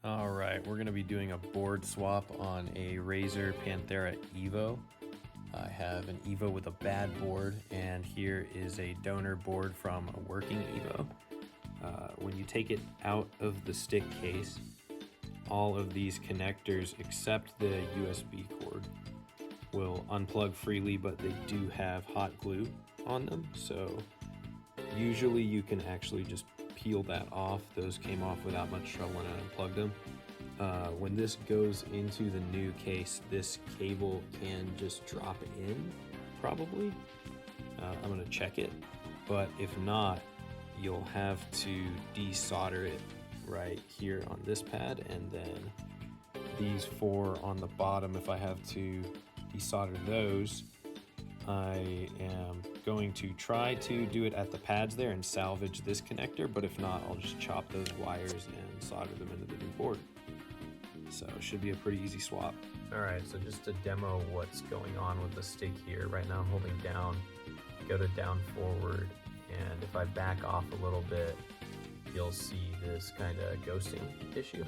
All right, we're gonna be doing a board swap on a Razer Panthera Evo. I have an Evo with a bad board, and here is a donor board from a working Evo. When you take it out of the stick case, all of these connectors except the USB cord will unplug freely, but they do have hot glue on them, so usually you can actually just peel that off. Those came off without much trouble when I unplugged them. When this goes into the new case, this cable can just drop in, probably. I'm gonna check it, but if not, you'll have to desolder it right here on this pad, and then these four on the bottom, if I have to desolder those, I am going to try to do it at the pads there and salvage this connector, but if not, I'll just chop those wires and solder them into the new board. So it should be a pretty easy swap. All right, so just to demo what's going on with the stick here, right now I'm holding down, go to down forward, and if I back off a little bit, you'll see this kind of ghosting issue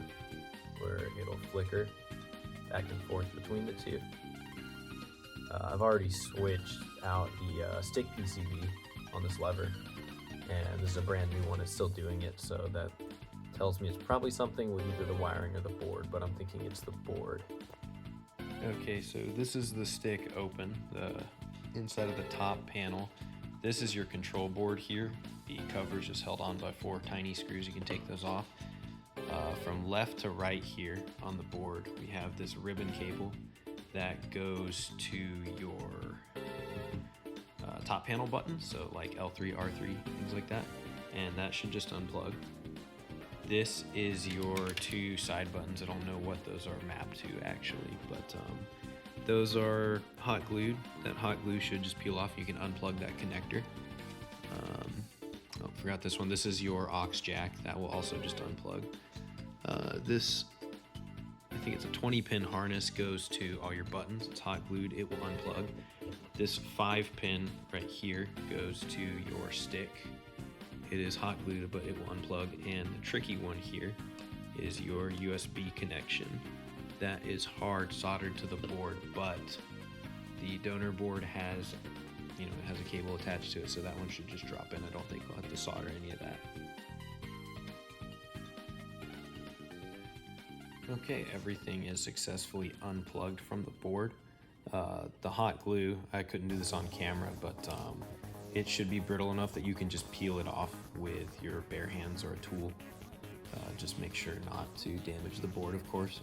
where it'll flicker back and forth between the two. I've already switched out the stick PCB on this lever, and this is a brand new one. It's still doing it, so that tells me it's probably something with either the wiring or the board, but I'm thinking it's the board. Okay, so this is the stick open, the inside of the top panel. This is your control board here. The cover is just held on by 4 tiny screws. You can take those off. From left to right here on the board, we have this ribbon cable that goes to your top panel button, so like L3, R3, things like that, and that should just unplug. This is your 2 side buttons. I don't know what those are mapped to actually, but those are hot glued. That hot glue should just peel off. You can unplug that connector. Oh, forgot this one. This is your aux jack. That will also just unplug. This, I think it's a 20-pin harness, goes to all your buttons. It's hot glued. It will unplug. This 5-pin right here goes to your stick. It is hot glued, but it will unplug. And the tricky one here is your USB connection. That is hard soldered to the board, but the donor board has, it has a cable attached to it, so that one should just drop in. I don't think I'll have to solder any of that. Okay, everything is successfully unplugged from the board. The hot glue, I couldn't do this on camera, but it should be brittle enough that you can just peel it off with your bare hands or a tool. Just make sure not to damage the board, of course.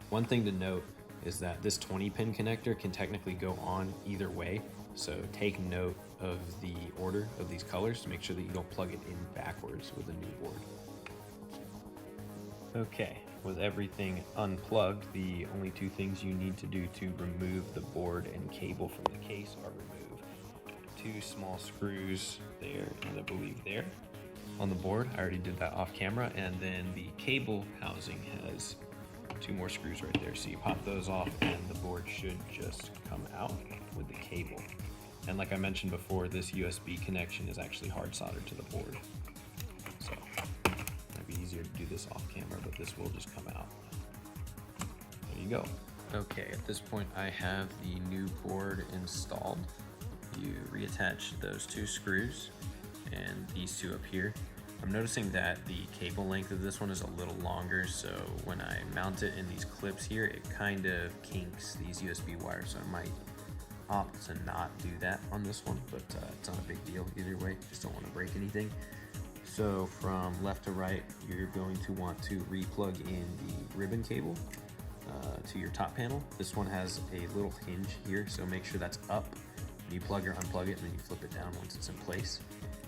One thing to note is that this 20-pin connector can technically go on either way, so take note of the order of these colors to make sure that you don't plug it in backwards with a new board. Okay, with everything unplugged, the only 2 things you need to do to remove the board and cable from the case are remove 2 small screws there, and I believe there on the board. I already did that off camera, and then the cable housing has 2 more screws right there. So you pop those off and the board should just come out with the cable. And like I mentioned before, this USB connection is actually hard soldered to the board. So it might be easier to do this off camera, but this will just come out. There you go. Okay, at this point I have the new board installed. You reattach those 2 screws and these 2 up here. I'm noticing that the cable length of this one is a little longer, so when I mount it in these clips here, it kind of kinks these USB wires, so I might opt to not do that on this one, but it's not a big deal either way. Just don't want to break anything. So from left to right, you're going to want to re-plug in the ribbon cable to your top panel. This one has a little hinge here, so make sure that's up. You plug or unplug it, and then you flip it down once it's in place.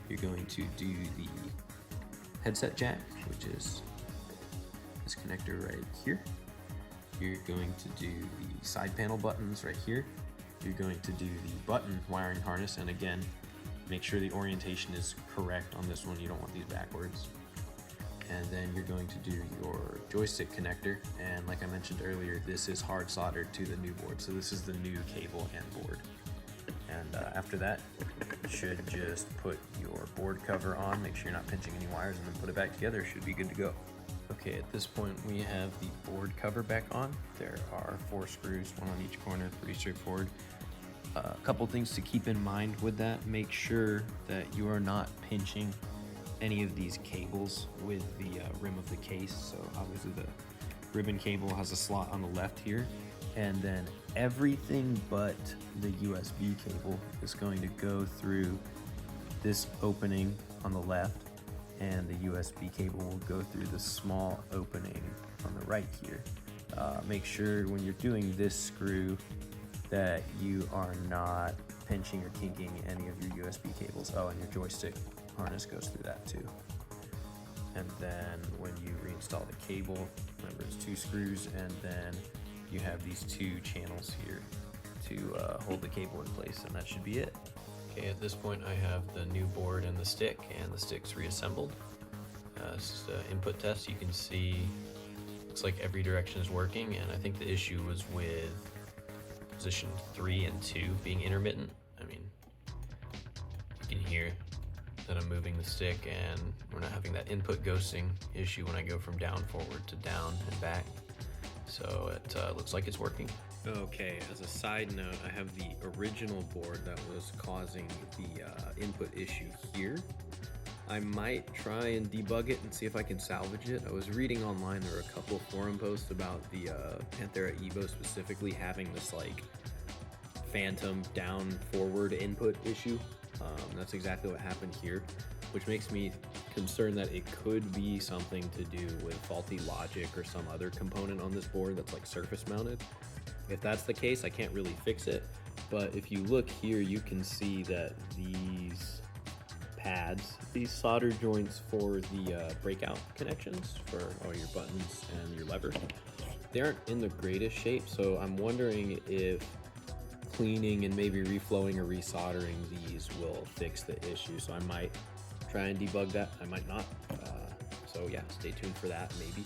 You're going to do the headset jack, which is this connector right here. You're going to do the side panel buttons right here. You're going to do the button wiring harness, and again, make sure the orientation is correct on this one. You don't want these backwards. And then you're going to do your joystick connector, and like I mentioned earlier, this is hard soldered to the new board, so this is the new cable and board. And after that, you should just put your board cover on, make sure you're not pinching any wires, and then put it back together. It should be good to go. Okay. Okay, at this point we have the board cover back on. There are 4 screws, 1 on each corner, pretty straightforward. A couple things to keep in mind with that: make sure that you are not pinching any of these cables with the rim of the case. So obviously the ribbon cable has a slot on the left here, and then everything but the USB cable is going to go through this opening on the left, and the USB cable will go through the small opening on the right here. Make sure when you're doing this screw that you are not pinching or kinking any of your USB cables. Oh, and your joystick harness goes through that too. And then when you reinstall the cable, remember it's 2 screws, and then you have these 2 channels here to hold the cable in place, and that should be it. Okay, at this point I have the new board and the stick, and the stick's reassembled. This is an input test. You can see looks like every direction is working, and I think the issue was with position 3 and 2 being intermittent. I mean, you can hear that I'm moving the stick, and we're not having that input ghosting issue when I go from down forward to down and back. So it looks like it's working. Okay, as a side note, I have the original board that was causing the input issue here. I might try and debug it and see if I can salvage it. I was reading online, there were a couple forum posts about the Panthera Evo specifically having this like phantom down forward input issue. That's exactly what happened here, which makes me concerned that it could be something to do with faulty logic or some other component on this board that's like surface mounted. If that's the case, I can't really fix it, but if you look here, you can see that these pads, these solder joints for the breakout connections for all your buttons and your levers, they aren't in the greatest shape. So I'm wondering if cleaning and maybe reflowing or resoldering these will fix the issue. So I might try and debug that, I might not. So yeah, stay tuned for that, maybe.